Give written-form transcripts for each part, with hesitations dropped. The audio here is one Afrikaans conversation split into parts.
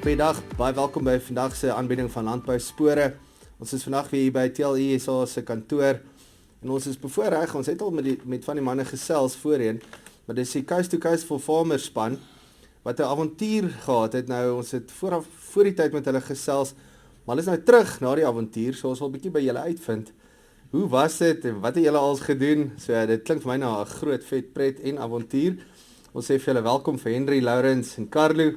Goeiedag, baie welkom by vandag se aanbieding van Landbou Spore. Ons is vandag weer hier by TLE SA se kantoor en ons is bevoorreg, ons het al met van die manne gesels voorheen, maar dis die Coast to Coast for Farmers span wat 'n avontuur gehad het. Nou ons het voor die tyd met hulle gesels, maar hulle is nou terug na die avontuur, so ons wil 'n bietjie by julle uitvind. Hoe was dit en wat het julle als gedoen? So dit klink vir my na 'n groot vet pret en avontuur. Ons sê vir julle welkom vir Henry, Lawrence en Carlo.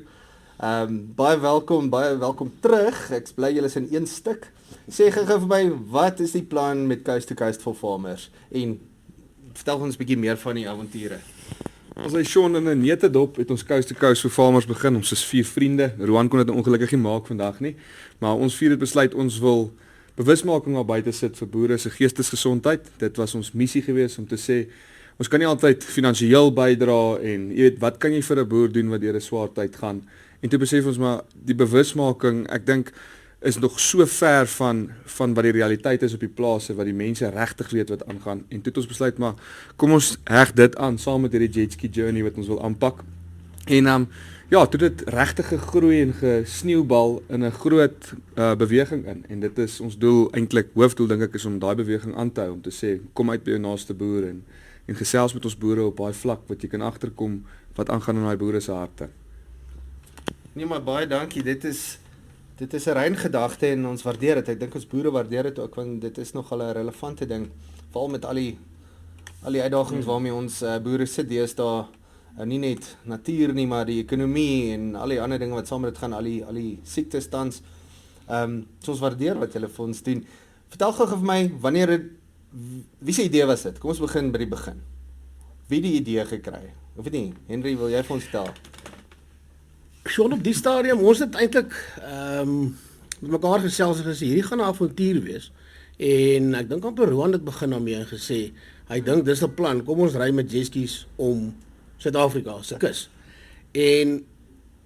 Baie welkom terug. Ek bly julle is in een stuk. Sê gou vir my, wat is die plan met Coast to Coast for Farmers? En vertel ons 'n bietjie meer van die avonture. Ons het Sean in 'n netedop het ons Coast to Coast for Farmers begin. Ons is 4 vriende. Roan kon dit ongelukkig nie maak vandag nie, maar ons 4 het besluit ons wil bewusmaking daar buite sit vir boere se geestesgesondheid. Dit was ons missie geweest om te sê ons kan nie altyd finansiëel bydra en jy weet wat kan jy vir 'n boer doen wat deur 'n swaar tyd gaan? En toe besef ons maar die bewusmaking, ek dink is nog so ver van wat die realiteit is op die plase, wat die mense regtig weet wat aangaan. En toe het ons besluit maar kom ons heg dit aan saam met hierdie jetski journey wat ons wil aanpak. En toe dit regtig gegroei en gesneeubal in 'n groot beweging in. En dit is ons doel eintlik, hoofdoel dink ek is om daai beweging aan te hou, om te sê kom uit by jou naaste boer en gesels met ons boere op daai vlak wat jy kan agterkom wat aangaan in daai boere se harte. Nee, maar baie dankie. Dit is 'n rein gedagte en ons waardeer dit. Ek dink ons boere waardeer dit ook, want dit is nogal 'n relevante ding, veral met al die uitdagings waarmee ons boere sit deesdae. Nie net natuur nie, maar die ekonomie en al die ander dinge wat saam met dit gaan, al die siektes tans. So ons waardeer wat julle vir ons doen. Vertel gou vir my, wie se idee was dit? Kom ons begin by die begin. Wie die idee gekry? Of weet nie, Henry, wil jy vir ons vertel? Sean, op die stadium, ons het eintlik met mekaar gesels en gesê, hierdie gaan 'n avontuur wees. En ek dink amper Roan het begin daarmee en gesê, hy dink dis 'n plan, kom ons ry met jetskis om Suid-Afrika se kus. En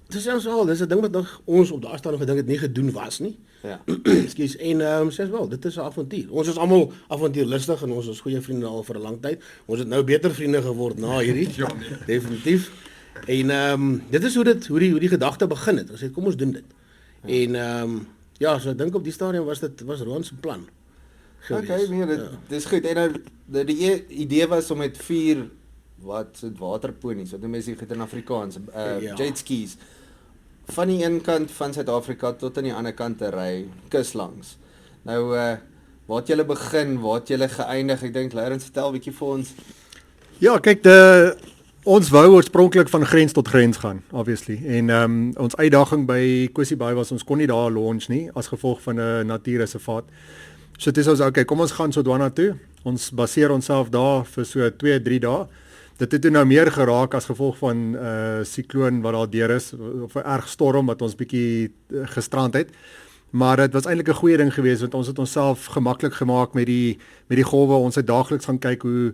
dis ons al, dis 'n ding wat nog ons op daai stadium gedink het nie gedoen was nie. Ja. Ekskuus. En sê wel, dit is 'n avontuur. Ons is almal avontuurlustig en ons is goeie vriende al vir 'n lang tyd. Ons het nou beter vriende geword na hierdie. Ja, nee. Definitief. En dit is hoe die gedagte begin het. Ons sê kom ons doen dit. Ja. En so ek dink op die stadium was Roan se plan. Okay, nee, dis goed. En nou die idee was om met 4 waterponies, wat noem mense dit in Afrikaans, jetskis, van die een kant van Suid-Afrika tot aan die ander kant te ry, kus langs. Nou, waar het julle begin, waar het julle geëindig? Ek dink Lawrence, vertel 'n bietjie vir ons. Ja, kyk, ons wou oorspronklik van grens tot grens gaan, obviously. En ons uitdaging by Kosie Baai was ons kon nie daar launch nie as gevolg van 'n natuurreservaat. So dit is ons okay, kom ons gaan Sodwana toe. Ons baseer onsself daar vir so 2-3 dae. Dit het toe nou meer geraak as gevolg van sikloon wat daar deur is, of 'n erg storm wat ons bietjie gestrand het. Maar dit was eintlik 'n goeie ding geweest want ons het onsself gemaklik gemaak met die golwe. Ons het daagliks gaan kyk hoe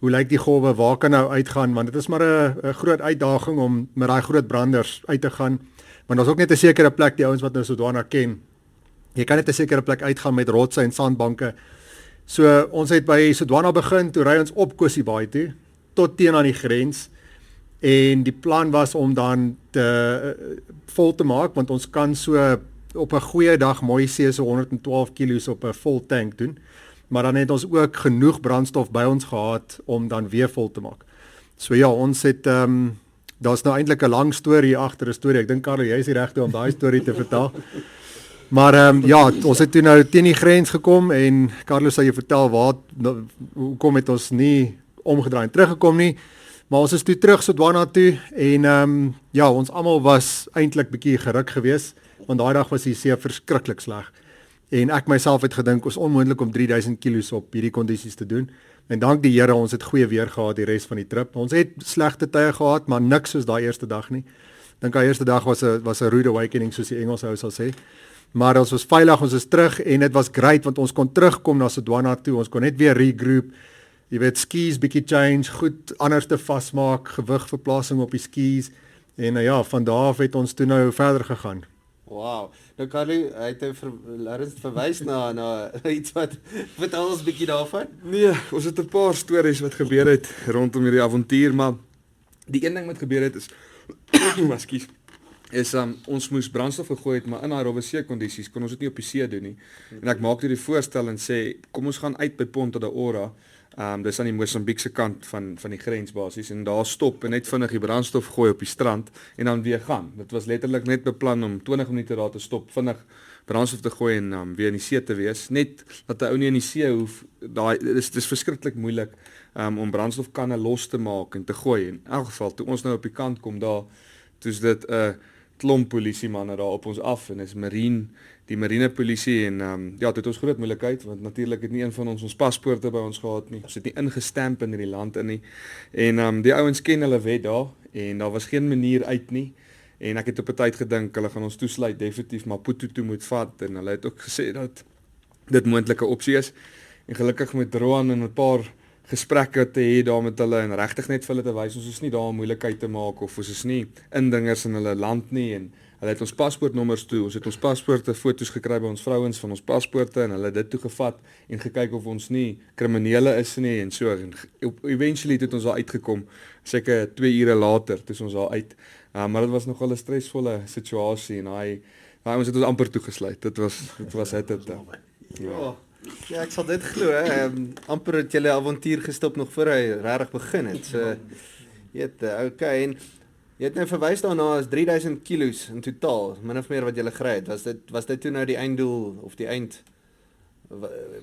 lyk die golwe, waar kan nou uitgaan, want dit is maar 'n groot uitdaging om met daai groot branders uit te gaan. Want daar's ook net 'n sekere plek, die ouens wat nou Sodwana ken. Jy kan net 'n sekere plek uitgaan met rotse en sandbanke. So ons het by Sodwana begin, toe ry ons op Kosie Baai toe tot teen aan die grens. En die plan was om dan vol te maak, want ons kan so op 'n goeie dag mooi sê so 112 kilos op 'n vol tank doen. Maar dan het ons ook genoeg brandstof by ons gehad om dan weer vol te maak. So ja, ons het daar's nou eintlik 'n lang storie agter 'n storie. Ek dink Carlo, jy is die regte om daai storie te vertel. Maar ons het toe nou teen die grens gekom en Carlo sê jy vertel hoekom het ons nie omgedraai en teruggekom nie. Maar ons is toe terug Sodwana toe en ons almal was eintlik bietjie geruk geweest want daai dag was die see verskriklik sleg. En ek myself het gedink ons onmoontlik om 3000 kilos op hierdie kondisies te doen. En dank die Here, ons het goeie weer gehad die res van die trip. Ons het slegte tye gehad, maar niks soos daai eerste dag nie. Dink daai eerste dag was 'n rude awakening soos die Engels sou sê. Maar ons was veilig, ons is terug en dit was great want ons kon terugkom na Sodwana toe. Ons kon net weer regroup. Jy weet, skis bietjie change, goed anders te vasmaak, gewigverplasing op die skis. En van daar af het ons toe nou verder gegaan. Wow. Nou Carlo, hy het Lawrence verwys na iets wat vertel ons 'n bietjie daarvan. Nee, ons het 'n paar stories wat gebeur het rondom hierdie avontuur, maar die een ding wat gebeur het is ekskuus. is ons moes brandstof gegooi het, maar in daai rowwe see kondisies kon ons dit nie op die see doen nie. En ek maak hierdie voorstel en sê kom ons gaan uit by Ponta da Ora. Dis aan die Mosambiekse kant van die grens basies en daar stop en net vinnig die brandstof gooi op die strand en dan weer gaan. Dit was letterlik net beplan om 20 minute daar te stop, vinnig brandstof te gooi en weer in die see te wees. Net dat 'n ou nie in die see hoef, dis verskriklik moeilik om brandstofkanne los te maak en te gooi. In elk geval, toe ons nou op die kant kom daar, toe's dit 'n klomp polisiemanne daar op ons af en is die marinepolisie en ja, dit het ons groot moeilikheid want natuurlik het nie een van ons paspoorte by ons gehad nie. Ons het nie ingestamp in hierdie land in nie. En die ouens ken hulle wet daar en daar was geen manier uit nie. En ek het op 'n tyd gedink hulle gaan ons toesluit definitief Maputo toe moet vat en hulle het ook gesê dat dit moontlike opsie is. En gelukkig met Roan en 'n paar gesprekke te hê daar met hulle en regtig net vir hulle te wys ons is nie daar om moeilikheid te maak of ons is nie indringers in hulle land nie en hulle het ons paspoortnommers toe, ons het ons paspoorte foto's gekry by ons vrouens van ons paspoorte en hulle het dit toegevat en gekyk of ons nie kriminele is nie en so en eventually het ons daar uitgekom seker 2 ure later toe ons daar uit. Maar dit was nogal 'n stresvolle situasie en ons het ons amper toegesluit. Dit was dit. Ja, ek sal dit glo, amper het julle avontuur gestop nog voor hy regtig begin het. So, okay, en jy het nou verwys daarna as 3000 kilos in totaal, min of meer wat julle gery het. Was dit toe nou die einddoel of die eind?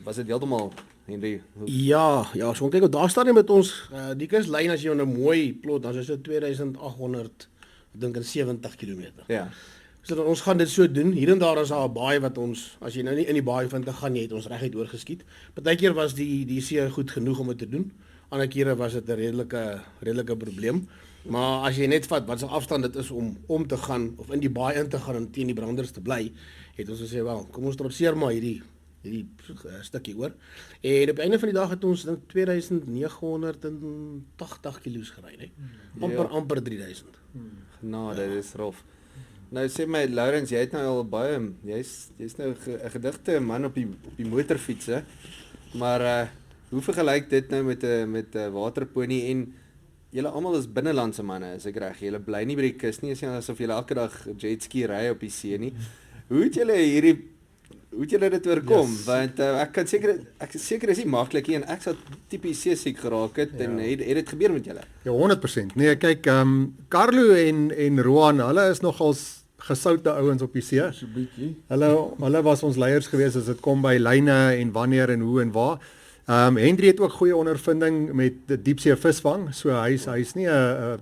Was dit heeltemal, Henry? Ja, so kyk, daar staan nie met ons, die kuslyn as jy nou mooi plot, dan is dit 2800, ek dink 70 km. Ja. So ons gaan dit so doen. Hier en daar is daar 'n baai wat ons, as jy nou nie in die baai vind te gaan nie, het ons reguit oorgeskiet. Partykeer was die see goed genoeg om dit te doen. Ander kere was dit 'n redelike probleem. Maar as jy net vat wat se afstand dit is om te gaan of in die baai in te gaan en teen die branders te bly, het ons gesê, wel, kom ons trotseer maar hierdie stukkie hoor. En op die einde van die dag het ons dink 2980 kilos gery, hè. Amper 3000. Genade, dit is rof. Nou sê my Lourens, jy het nou al baie, jy's nou 'n gedigte man op die motorfiets, hè. Maar hoe vergelyk dit nou met 'n waterponie en julle almal is binnelandse manne, is ek reg? Julle bly nie by die kus nie, is nie asof julle elke dag jetski ry op die see nie. Hoe het julle dit oorkom? Yes. Want ek is seker is nie maklik nie en ek sou tipies seesiek geraak het en het dit gebeur met julle? Ja, 100%. Nee, kyk, Carlo en Roan, hulle is nogals gesoute ouens op die see. So bietjie. Hulle was ons leiers gewees as dit kom by lyne en wanneer en hoe en waar. Henry het ook goeie ondervinding met die diepsee visvang. So hy's nie 'n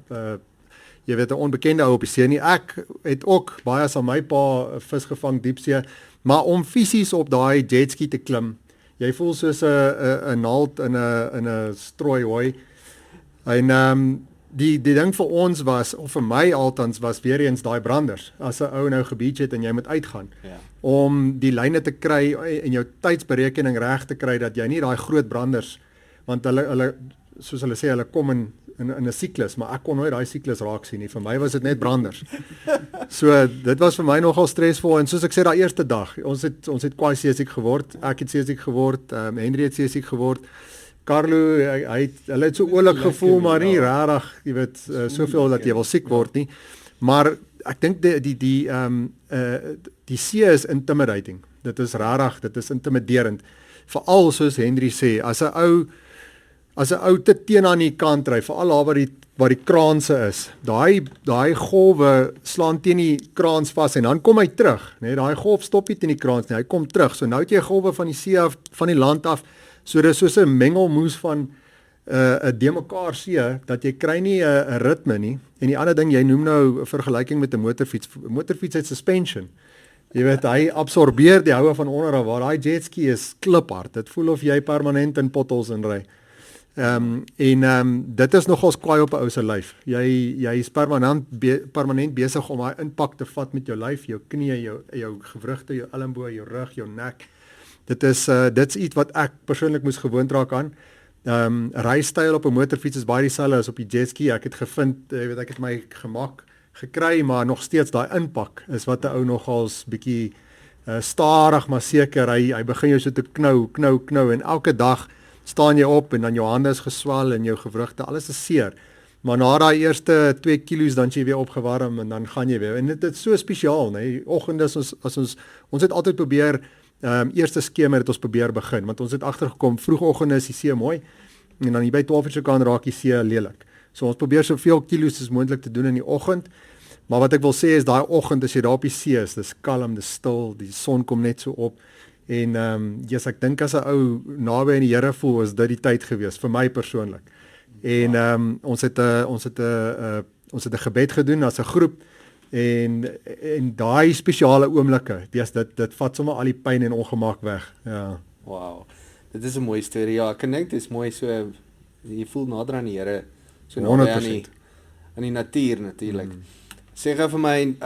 jy weet 'n onbekende ou op die see nie. Ek het ook baie saam my pa vis gevang diepsee, maar om fisies op daai jetski te klim, jy voel soos 'n naald in 'n strooi hooi. En die ding vir ons was, of vir my altans, was weer eens daai branders. As 'n ou nou gebeach het en jy moet uitgaan, om die lyne te kry en jou tydsberekening reg te kry dat jy nie daai groot branders, want hulle soos hulle sê, hulle kom in 'n siklus, maar ek kon nooit daai siklus raak sien nie. Vir my was dit net branders. So dit was vir my nogal stresvol en soos ek sê, daai eerste dag, ons het kwai seesiek geword. Ek het seesiek geword, Henry het seesiek geword. Carlo, hulle het so oulik gevoel, maar nie regtig, jy weet, soveel dat jy wil siek word nie. Maar ek dink die see is intimidating. Dit is regtig, dit is intimiderend. Veral soos Henry sê, as 'n ou te teen aan die kant ry, veral daar waar die kraanse is. Daai golwe slaan teen die kraans vas en dan kom hy terug, né? Daai golf stop nie teen die kraans nie, hy kom terug. So nou het jy golwe van die see af, van die land af. So dis soos 'n mengelmoes van 'n de mekaar see dat jy kry nie 'n ritme nie. En die ander ding, jy noem nou 'n vergelyking met 'n motorfiets. Motorfiets het suspension. Jy weet, hy absorbeer die houe van onder af, waar daai jetski is kliphard. Dit voel of jy permanent in potholes inry. Dit is nogals kwaai op 'n ou se lyf. Jy is permanent besig om daai impak te vat met jou lyf, jou knie, jou gewrigte, jou elmboog, jou rug, jou nek. Dit's iets wat ek persoonlik moes gewoond raak aan. Rystyl op 'n motorfiets is baie dieselfde as op die jetski. Ek het gevind, ek het my gemak gekry, maar nog steeds daai impak is wat 'n ou nogals bietjie stadig maar seker, hy begin jou so te knou en elke dag staan jy op en dan jou hande is geswel en jou gewrigte, alles is seer. Maar na daai eerste 2 kilos dan jy weer opgewarm en dan gaan jy weer. En dit is so spesiaal, né? Oggende as ons het altyd probeer eerste skemer het ons probeer begin, want ons het agtergekom vroegoggende is die see mooi en dan hier by 12 uur se kant raak die see lelik. So ons probeer soveel kilos as moontlik te doen in die oggend. Maar wat ek wil sê is daai oggend as jy daar op die see is, dis kalm, dis stil, die son kom net so op. En ek dink as 'n ou naby aan die Here voel, is dit die tyd gewees vir my persoonlik. En ons het 'n gebed gedoen as 'n groep en daai spesiale oomblikke, dit vat sommer al die pyn en ongemak weg. Ja. Wow. Dit is 'n mooi storie. Ja, ek dink dit is mooi so jy voel nader aan die Here, so naby aan die natuur natuurlik. Sê gou vir my,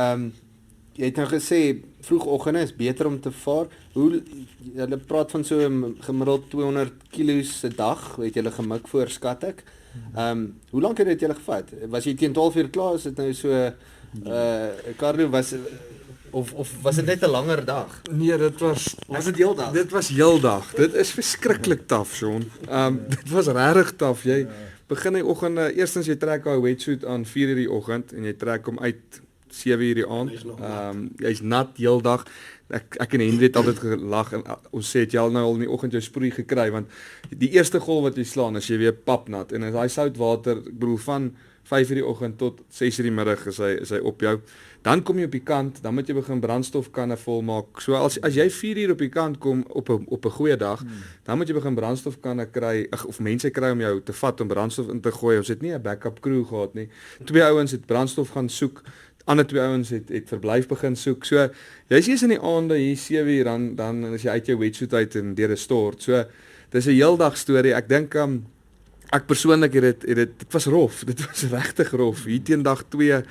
jy het nou gesê vroegoggende is beter om te vaar. Hulle praat van so gemiddeld 200 kilos 'n dag, het julle gemik voorskat ek. Hoe lank het dit julle gevat? Was jy teen 12 uur klaar? Is dit nou so Carlo of was dit net 'n langer dag? Nee, dit was dit heeldag? Dit was heeldag. Dit is verskriklik taaf, Sean. Dit was regtig taaf. Jy begin die oggende, eerstens jy trek daai wetsuit aan 4 uur die oggend en jy trek hom uit 7 uur die aand. Jy's nat heeldag. Ek en Henry het altyd gelag en ons sê het jy al nou al in die oggend jou sproei gekry want die eerste golf wat jy slaan as jy weer papnat en as daai soutwater, ek bedoel van 5 uur die oggend tot 6 uur die middag is hy op jou. Dan kom jy op die kant, dan moet jy begin brandstofkanne volmaak. So as jy 4 uur op die kant kom op 'n goeie dag, dan moet jy begin brandstofkanne kry of mense kry om jou te vat om brandstof in te gooi. Ons het nie 'n backup crew gehad nie. 2 ouens het brandstof gaan soek. Ander 2 ouens het verblyf begin soek. So jy's eers in die aande hier 7 uur dan as jy uit jou wetsuit uit en deur 'n stort. So dis 'n heeldag storie. Ek dink ek persoonlik het dit was rof. Dit was regtig rof. Hier teen dag 2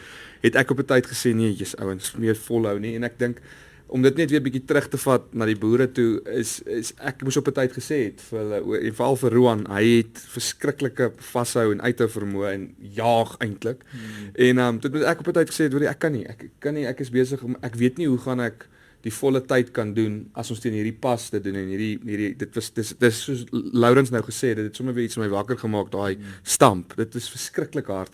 het ek op 'n tyd gesê nee, jy's ouens, meer volhou nie en ek dink om dit net weer bietjie terug te vat na die boere toe is ek moes op 'n tyd gesê het vir hulle en veral vir Roan, hy het verskriklike vashou en uithou vermoë en jaag eintlik. En toe het ek op 'n tyd gesê het, ek kan nie, ek is besig om ek weet nie hoe gaan ek die volle tyd kan doen as ons teen hierdie pas te doen en hierdie dis soos Lourens nou gesê, dit het sommer weer iets my wakker gemaak daai stamp. Dit is verskriklik hard.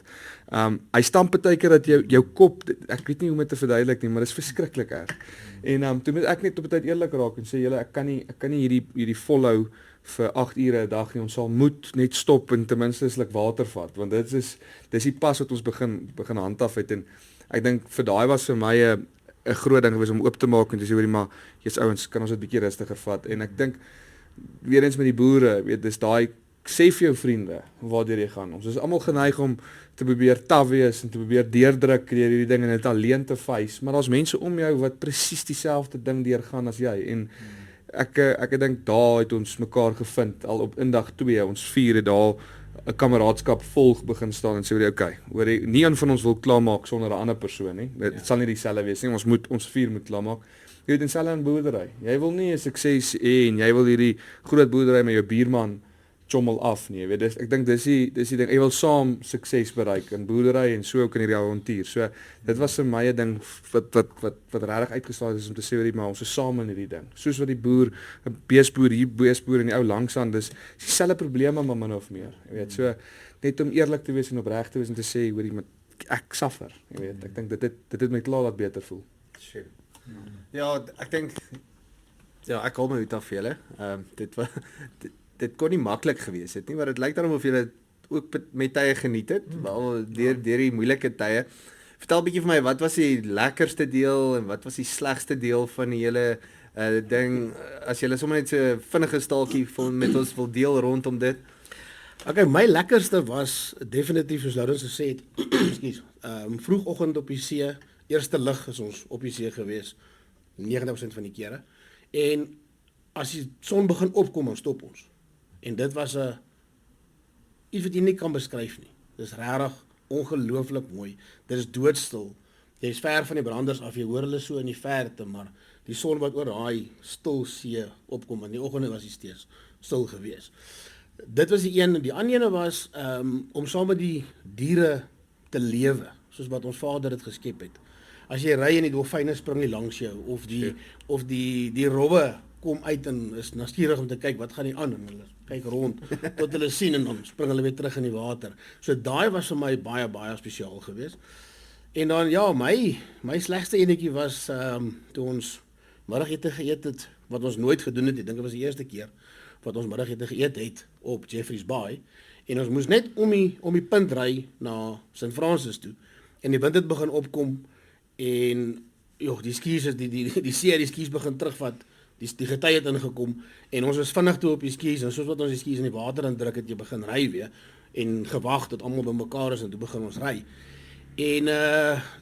Hy stamp baie keer dat jou kop, ek weet nie hoe om dit te verduidelik nie, maar dit is verskriklik erg. En toe moet ek net op 'n tyd eerlik raak en sê julle ek kan nie hierdie volhou vir 8 ure 'n dag nie. Ons sal moet net stop en ten minste 'n sluk water vat want dis die pas wat ons begin handhaaf het en ek dink vir daai was vir my 'n groot ding gewees om oop te maak en te sê hoorie maar jy's ouens kan ons dit bietjie rustiger vat en ek dink weer eens met die boere weet dis daai sê vir jou vriende waartoe jy gaan. Ons is almal geneig om te probeer taaf wees en te probeer deurdruk deur hierdie ding en dit alleen te face, maar daar's mense om jou wat presies dieselfde ding deurgaan as jy en ek dink daar het ons mekaar gevind al op indag 2 ons 4 daar 'n kameraadskap volg begin staan en sê hoorie nie een van ons wil klaarmaak sonder 'n ander persoon nie. Dit sal nie dieselfde wees nie. Ons 4 moet klaarmaak. Jy weet in selfe in boerdery. Jy wil nie 'n sukses hê en jy wil hierdie groot boerdery met jou buurman chommel af nie. Jy weet ek dink dis die ding. Jy wil saam sukses bereik in boerdery en so ook in hierdie avontuur. So dit was vir my 'n ding wat regtig uitgestaan is om te sê hoorie maar ons is saam in hierdie ding. Soos wat die boer, 'n beesboer en die ou langsaan dis dieselfde probleme maar min of meer. Jy weet so net om eerlik te wees en opreg te wees en te sê hoorie maar ek suffer. Jy weet ek dink dit het my klaar laat beter voel. Shit. Ja, ek dink ek hou my uit af julle. Dit kon nie maklik gewees het nie, maar dit lyk daarom of julle ook met tye geniet het, wel deur die moeilike tye. Vertel 'n bietjie vir my, wat was die lekkerste deel en wat was die slegste deel van die hele ding as julle sommer net so 'n vinnige staaltjie met ons wil deel rondom dit? Okay, my lekkerste was definitief soos Lourens gesê het, ekskuus, vroegoggend op die see, eerste lig is ons op die see gewees, 90% van die kere. En as die son begin opkom, dan stop ons. En dit was iets wat jy nie kan beskryf nie. Dis regtig ongelooflik mooi. Dit is doodstil. Jy's ver van die branders af, jy hoor hulle so in die verte, maar die son wat oor daai stil see opkom, in die oggende was hy steeds stil gewees. Dit was die een. Die ander ene was om saam met die diere te lewe, soos wat ons Vader dit geskep het. As jy ry en die dolfyne spring nie langs jou of die robbe kom uit en is nuuskierig om te kyk wat gaan hier aan en hulle kyk rond tot hulle sien en dan spring hulle weer terug in die water. So daai was vir my baie spesiaal geweest. En dan ja, my slegste enetjie was toe ons middagete geëet het wat ons nooit gedoen het. Ek dink dit was die eerste keer wat ons middagete geëet het op Jeffreys Bay. En ons moes net om die punt ry na St. Francis toe. En die wind het begin opkom en joh, die skies is die see die skies begin terugvat. Die gety het ingekom en ons was vinnig toe op die skies en soos wat ons die skies in die water indruk het jy begin ry weer en gewag tot almal bymekaar is en toe begin ons ry. En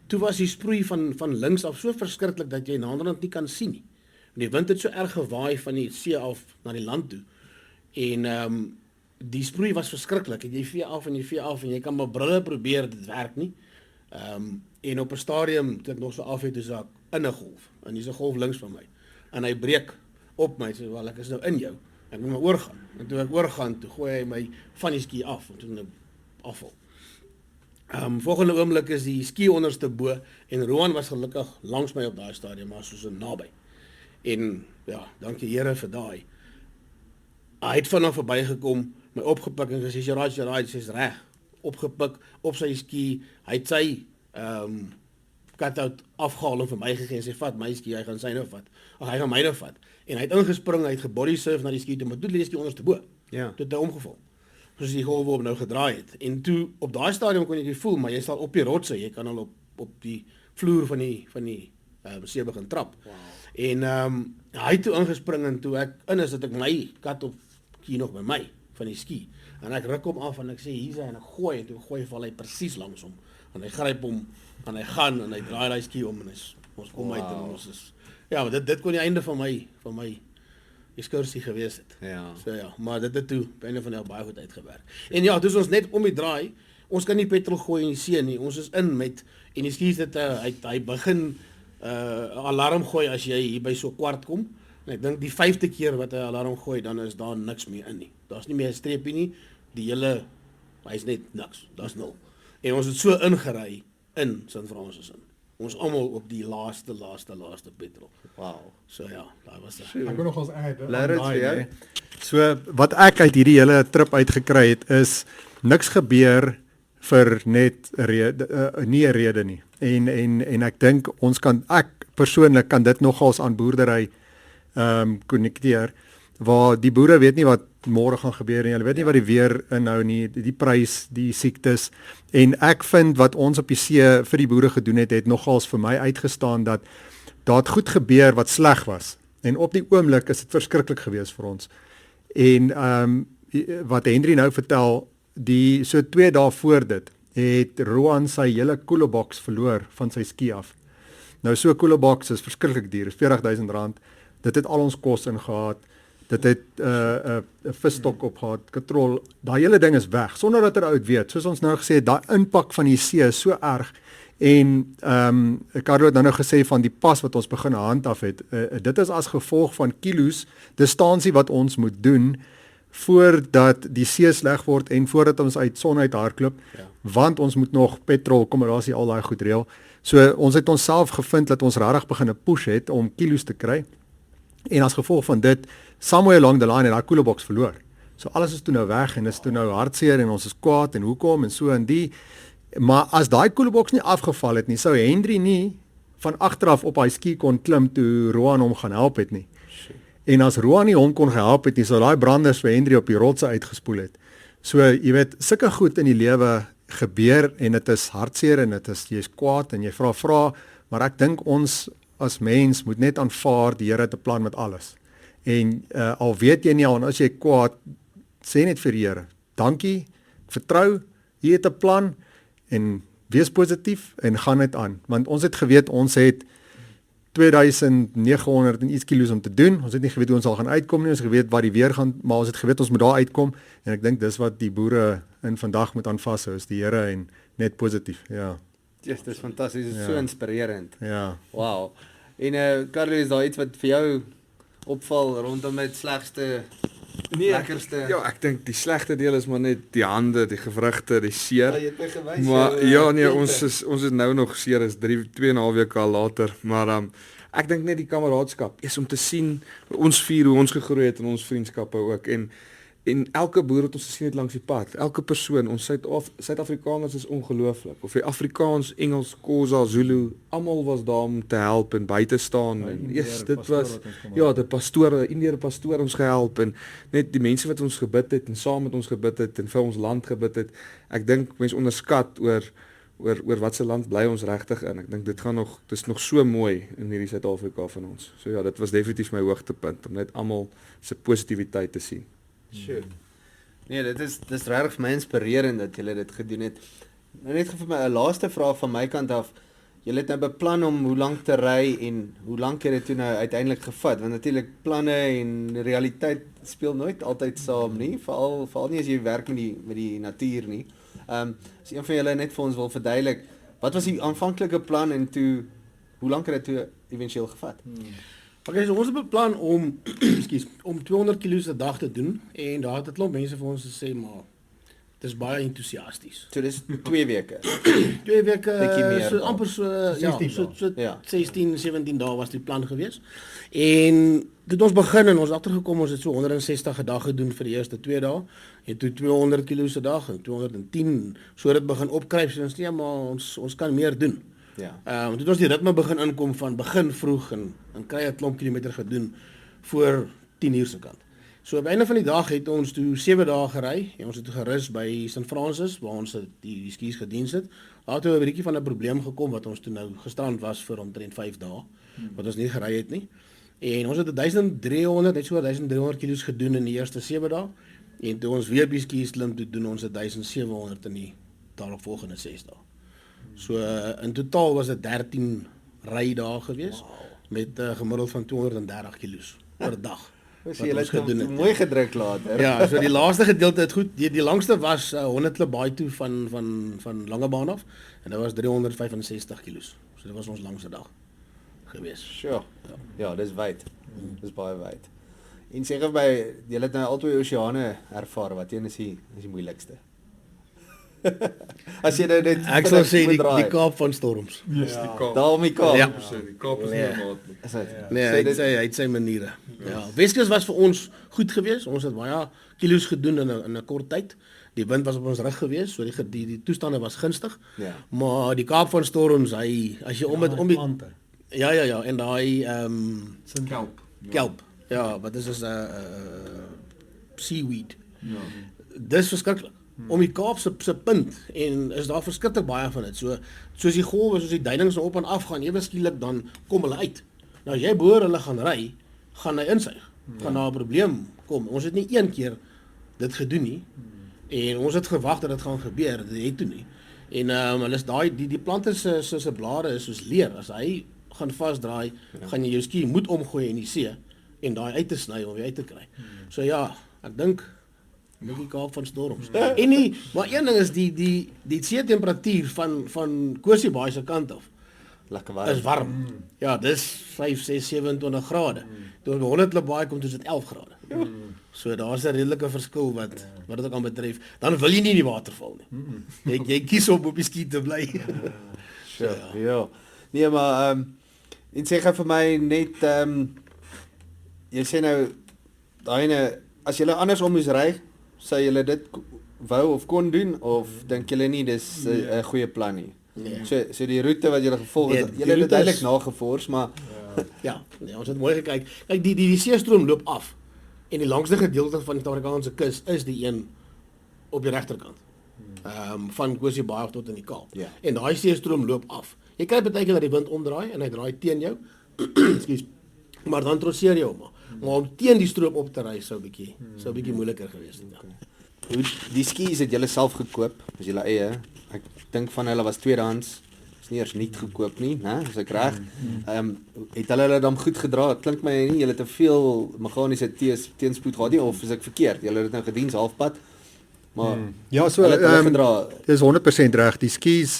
toe was die sproei van links af so verskriklik dat jy naderhand nie kan sien nie. Die wind het so erg gewaai van die see af na die land toe. En die sproei was verskriklik. Jy vee af en jy kan maar brille probeer, dit werk nie. En op 'n stadium toe ek nog so af het, toe ek in 'n golf. En hier's 'n golf links van my. En hy breek op my, so wel ek is nou in jou. Ek moet maar oorgaan. En toe ek oorgaan, toe gooi hy my van die ski af en toe nou afval. Volgende oomblik is die ski onderste bo en Roan was gelukkig langs my op daai stadium, maar soos naby. En ja, dankie Here vir daai. Hy het vanaf verbygekom, my opgepik en gesê jy raai, sy's reg. Opgepik op sy ski. Hy het sy cut-out afgehaal en vir my gegee en sê vat my ski, hy gaan syne vat. Ag hy gaan myne vat. En hy het ingespring, hy het gebody surf na die ski toe, maar toe lê die ski onderste bo. Ja. Toe het hy omgeval. Soos die golwe op nou gedraai het. En toe op daai stadium kon jy voel, maar jy sal op die rotse, jy kan al op die vloer van die see begin trap. Wow. En hy het toe ingespring en toe ek in is dat ek my kat op kie nog by my van die ski. En ek ruk hom af en ek sê hier's hy en ek gooi en toe val hy presies langs hom. En hy gryp hom en hy gaan en hy draai daai ski om en ons kom uit en ons is ja, maar dit kon die einde van my ekskursie gewees het. Ja. So ja, maar dit het toe by einde van die dag baie goed uitgewerk. En ja, dis ons net om die draai. Ons kan nie petrol gooi in die see nie. Ons is in met en die skies het hy begin alarm gooi as jy hier by so kwart kom. En ek dink die 5de keer wat hy alarm gooi, dan is daar niks meer in nie. Daar's nie meer 'n streepie nie. Die hele hy's net niks. Daar's 0. En ons het so ingery in St. Francis in. Ons almal op die laaste petrol. Wow. So ja, daai was dit. Ek wil nog ons add. Laurens vir jou. So wat ek uit hierdie hele trip uitgekry het is niks gebeur vir net 'n rede, nie 'n rede nie. En ek dink ek persoonlik kan dit nogals aan boerdery konnekteer waar die boere weet nie wat môre gaan gebeur nie. Hulle weet nie wat die weer inhou nie, die prys, die siektes. En ek vind wat ons op die see vir die boere gedoen het nogals vir my uitgestaan dat daar het goed gebeur wat sleg was. En op die oomblik is dit verskriklik geweest vir ons. En wat Henry nou vertel, so 2 dae voor dit het Roan sy hele koelebox verloor van sy ski af. Nou so 'n koelebox is verskriklik duur, is R40,000. Dit het al ons kos ingehad. Dit het 'n visstok opgehad, katrol. Daai hele ding is weg sonder dat hy uit weet. Soos ons nou gesê het, daai impak van die see is so erg. En Carlo het nou gesê van die pas wat ons begin handhaaf het. Dit is as gevolg van kilos distansie wat ons moet doen voordat die see sleg word en voordat ons uit son uit hardloop, want ons moet nog petrol, akkommodasie, al daai goed reël. So ons het onsself gevind dat ons regtig begin 'n push het om kilos te kry. En as gevolg van dit, somewhere along the line het daai koelebox verloor. So alles is toe nou weg en is toe nou hartseer en ons is kwaad en hoekom en so en die. Maar as daai koelebox nie afgeval het nie, sou Henry nie van agteraf op hy ski kon klim toe Roan hom gaan help het nie. En as Roan nie hom kon gehelp het nie, sou daai branders vir Henry op die rotse uitgespoel het. So jy weet, sulke goed in die lewe gebeur en dit is hartseer en dit is jy's kwaad en jy vra, maar ek dink ons as mens moet net aanvaar die Here het 'n plan met alles. En al weet jy nie al, as jy kwaad, sê net vir die Here, dankie, vertrou, hy het 'n plan en wees positief en gaan net aan. Want ons het geweet, ons het 2900 en iets kilos om te doen. Ons het nie geweet hoe ons sal gaan uitkom nie, ons het geweet wat die weer gaan, maar ons het geweet ons moet daar uitkom. En ek dink dis wat die boere in vandag moet aanvashou, is die Here en net positief, ja. Yes, dit is fantasties, dit is so inspirerend. Ja. Wow. En Carlo, is daar iets wat vir jou opval rondom met slegste, lekkerste? Ja, ek dink die slegte deel is maar net die hande, die gewrigte, die seer. Jy het my gewys. Maar ja nee, ons is nou nog seer, is 2,5 weke al later, maar ek dink net die kameraadskap is om te sien ons vier hoe ons gegroei het in ons vriendskappe ook en elke boer wat ons gesien het langs die pad, elke persoon, ons Suid-Afrikaners is ongelooflik. Of jy Afrikaans, Engels, Khoza, Zulu, almal was daar om te help en by te staan. En dit was die pastoor, Indiër pastoor ons gehelp en net die mense wat ons gebid het en saam met ons gebid het en vir ons land gebid het. Ek dink mense onderskat oor wat se land bly ons regtig in. Ek dink dis nog so mooi in hierdie Suid-Afrika van ons. So ja, dit was definitief my hoogtepunt om net almal se positiwiteit te sien. Sure. Nee, dis regtig vir my inspirerend dat julle dit gedoen het. Nou net vir my 'n laaste vraag van my kant af. Julle het nou beplan om hoe lank te ry en hoe lank het dit toe nou uiteindelik gevat? Want natuurlik planne en realiteit speel nooit altyd saam nie, veral nie as jy werk met die natuur nie. As een van julle net vir ons wil verduidelik, wat was die aanvanklike plan en toe hoe lank het dit toe éventueel gevat? Okay, so ons het beplan om om 200 kg 'n dag te doen en daar het 'n klomp mense vir ons gesê maar dit is baie entoesiasties. So dis 2 weke. 2 weke meer, so amper so 16, 17 dae was die plan gewees. En toe het ons begin en ons agtergekom ons het so 160 'n dag gedoen vir die eerste 2 dae en toe 200 kg 'n dag en 210 so dit begin opkruip so ons nee maar ons kan meer doen. Ja. Toe het ons die ritme begin inkom van begin vroeg en kry 'n klomp kilometer gedoen voor 10:00 se kant. So op einde van die dag het ons toe 7 dae gery en ons het toe gerus by St. Francis waar ons die skies gediens het. Daar het 'n bietjie van 'n probleem gekom wat ons toe nou gestrand was vir omtrent 5 dae wat ons nie gery het nie. En ons het 1300 net so 1300 kg gedoen in die eerste 7 dae en toe ons weer by skies klim toe doen ons 1700 in die daaropvolgende 6 dae. So in totaal was dit 13 rydae gewees met 'n gemiddeld van 230 kg per dag. So jy het mooi gedruk later. Ja, so die laaste gedeelte het goed. Die langste was 100 klip baie toe van Langebaan af en dit was 365 kg. So dit was ons langste dag gewees. Sure. Ja, dis wyd. Dis baie wyd. En sê gou by julle het nou albei oseane ervaar, wat een is die moeilikste? As jy nou net ek sal sê die Kaap van storms. Yes, die Kaap. Daar om die Kaap. Ja. Die Kaap is nie maatlik. Nee, hy het sy maniere. Ja, Weskus was vir ons goed geweest. Ons het baie kilos gedoen in 'n kort tyd. Die wind was op ons rug geweest, so die toestande was gunstig. Ja. Maar die Kaap van storms, as jy om die plante. Ja, en daai kelp. Ja, wat is seaweed. Ja. Dis verskriklik. Om die Kaap se punt en is daar verskriklik baie van dit. Soos die golwe, soos die duinings op en af gaan, ewe skielik dan kom hulle uit. Nou as jy boor hulle gaan ry, gaan hy insuig. Gaan daar 'n probleem kom. Ons het nie een keer dit gedoen nie. En ons het gewag dat dit gaan gebeur, dit het toe nie. En hulle is daai die plante se blare is soos leer. As hy gaan vasdraai, gaan jy jou skie moet omgooi in die see en daai uit te sny om weer uit te kry. So ja, ek dink die Kaap van storms. En maar een ding is die see temperatuur van Kosie Baai se kant af. Lekker warm. Is warm. Ja, dis 5, 6, 27 grade. Toe ons by 100 Klip Baai kom, toe is dit 11 grade. So daar's 'n redelike verskil wat dit ook aan betref. Dan wil jy nie in die water val nie. Jy kies om op die ski te bly. Sure. Ja. Nee, maar en sê gou vir my net jy sê nou daai as jy andersom moes ry, sou julle dit wou of kon doen of dink julle nie dis 'n goeie plan nie? Nee. So die roete wat julle gevolg het, Nee, julle het die dit roete eintlik is- nagevors, maar Ja, nee, ons het mooi gekyk. Kyk, die seestroom loop af. En die langste gedeelte van die Suid-Afrikaanse kus is die een op die regterkant. Van Kosie Baai tot in die Kaap. Ja. En daai seestroom loop af. Jy kry baie keer dat die wind omdraai en hy draai teen jou. Ekskuus. Maar dan trotseer jy hom. Maar om teen die stroom op te ry sou 'n bietjie moeiliker gewees het. Ja. hoe die skis het julle self gekoop, is julle eie. Ek dink van hulle was tweedehands. Is nie eers nuut gekoop nie, né? Is ek reg? Het hulle dan goed gedra? Klink my nie julle te veel meganiese teenspoed gehad nie of is ek verkeerd? Julle het dit nou gediens halfpad. Maar Ja, so hulle het teruggedra. dis 100% reg. Die skis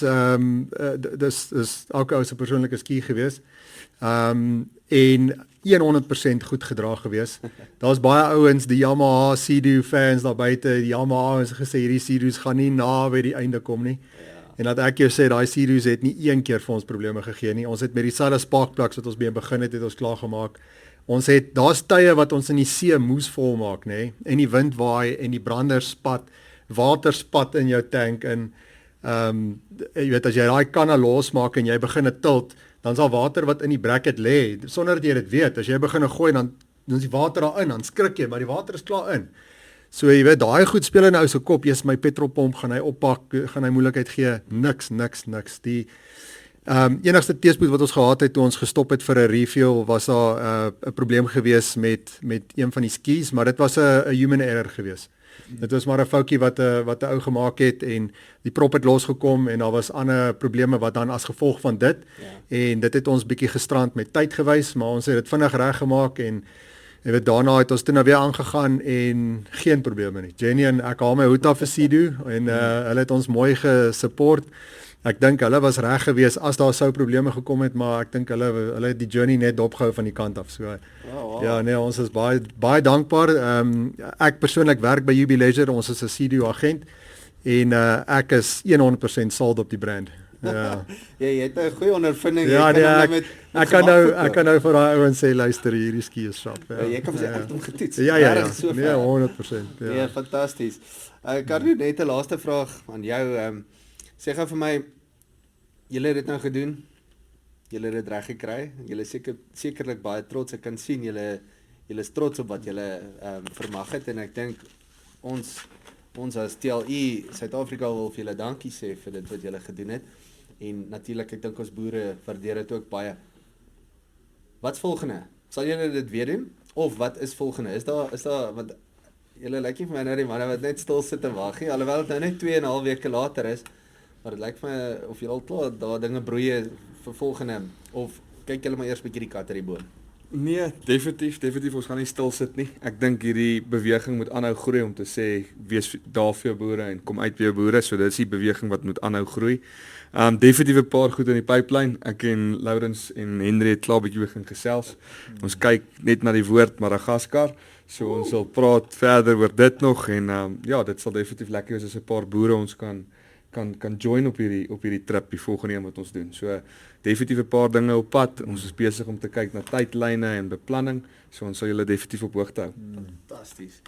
dis elke ou se persoonlike ski gewees. En 100% goed gedra gewees. Daar's baie ouens, die Yamaha Sea-Doo fans daar buite, die Yamaha het gesê hierdie Sea-Doos gaan nie na by die einde kom nie. En dat ek jou sê, daai Sea-Doos het nie een keer vir ons probleme gegee nie. Ons het met dieselfde sparkplugs wat ons mee begin het ons klaar gemaak. Daar's tye wat ons in die see moes volmaak, nê? En die wind waai en die branders spat, water spat in jou tank in. Jy weet, as jy daai kanne losmaak en jy begin te tilt, dan sal water wat in die bracket lê, sonder dat jy dit weet. As jy begin gooi, dan is die water daarin, dan skrik jy, maar die water is klaar in. So jy weet, daai goed speel in ou se kop, jy's my petrolpomp, gaan hy oppak, gaan hy moeilikheid gee, niks. Die enigste teespoed wat ons gehad het toe ons gestop het vir 'n refuel, was daar 'n probleem gewees met een van die skis, maar dit was 'n human error gewees. Dit was maar 'n foutjie wat 'n ou gemaak het en die prop het losgekom en daar was ander probleme wat dan as gevolg van dit en dit het ons bietjie gestrand met tyd gewys, maar ons het dit vinnig reggemaak en daarna het ons toe nou weer aangegaan en geen probleme nie. Jenny en ek haal my hoed af vir Sea-Doo en hulle het ons mooi gesupport. Ek dink hulle was reg geweest as daar sou probleme gekom het, maar ek dink hulle het die journey net dopgehou van die kant af. So ja, nee, ons is baie dankbaar. Ek persoonlik werk by UB Leisure, ons is 'n Sea-Doo agent en ek is 100% sold op die brand. Ja. Jy het 'n goeie ondervinding. Ja, Jy kan nee, ek kan nou vir daai ouens sê luister, hierdie ski is sharp. Ja. Jy kan sê ek het hom getoets. Ja. Nee, 100%. Ja. Nee, fantasties. Karlo, net 'n laaste vraag aan jou. Sê gou vir my, julle het dit nou gedoen. Julle het dit reg gekry. Julle is sekerlik baie trots. Ek kan sien julle is trots op wat julle vermag het en ek dink ons as TLE Suid-Afrika wil vir julle dankie sê vir dit wat julle gedoen het. En natuurlik ek dink ons boere waardeer dit ook baie. Wat's volgende? Sal julle dit weer doen of wat is volgende? Is daar want julle lyk nie vir my nou die manne wat net stil sit en wag nie, alhoewel dit nou net 2,5 weke later is. Maar dit lyk vir my of jy al klaar daar dinge broeie vir volgende of kyk julle maar eers bietjie die kat uit die boom. Nee, definitief ons gaan nie stil sit nie. Ek dink hierdie beweging moet aanhou groei om te sê wees daar vir jou boere en kom uit by jou boere. So dit is die beweging wat moet aanhou groei. Definitief 'n paar goed in die pipeline. Ek en Lourens en Henry het klaar bietjie begin gesels. Ons kyk net na die woord Madagaskar. So ons sal praat verder oor dit nog en ja, dit sal definitief lekker wees as 'n paar boere ons kan join op hierdie trip, die volgende een wat ons doen. So definitief 'n paar dinge op pad. Ons is besig om te kyk na tydlyne en beplanning. So ons sal julle definitief op hoogte hou. Fantasties.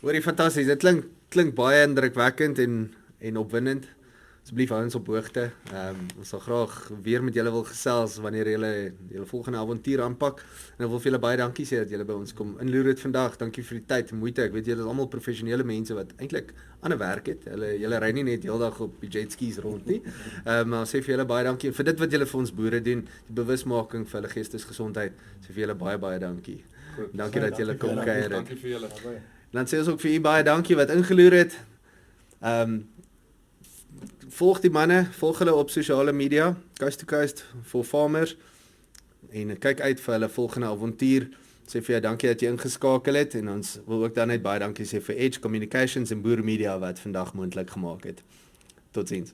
Hoorie, fantasties. Dit klink baie indrukwekkend en opwindend. Asseblief hou ons op hoogte. Ons sal graag weer met julle wil gesels wanneer julle volgende avontuur aanpak. En ek wil vir julle baie dankie sê dat julle by ons kom inloer het vandag. Dankie vir die tyd en moeite. Ek weet julle is almal professionele mense wat eintlik ander werk het. Julle ry nie net heeldag op die jet skis rond nie. Maar sê vir julle baie dankie vir dit wat julle vir ons boere doen, die bewusmaking vir hulle geestesgesondheid. Sê vir julle baie dankie. Dankie dat julle kom kuier. Dankie vir julle. Dan sê ons ook vir u baie dankie wat ingeloer het. Volg die manne, volg hulle op sosiale media, Coast to Coast for Farmers en kyk uit vir hulle volgende avontuur. Sê vir jou dankie dat jy ingeskakel het en ons wil ook dan net baie dankie sê vir Edge Communications en Boer Media wat vandag moontlik gemaak het. Totsiens.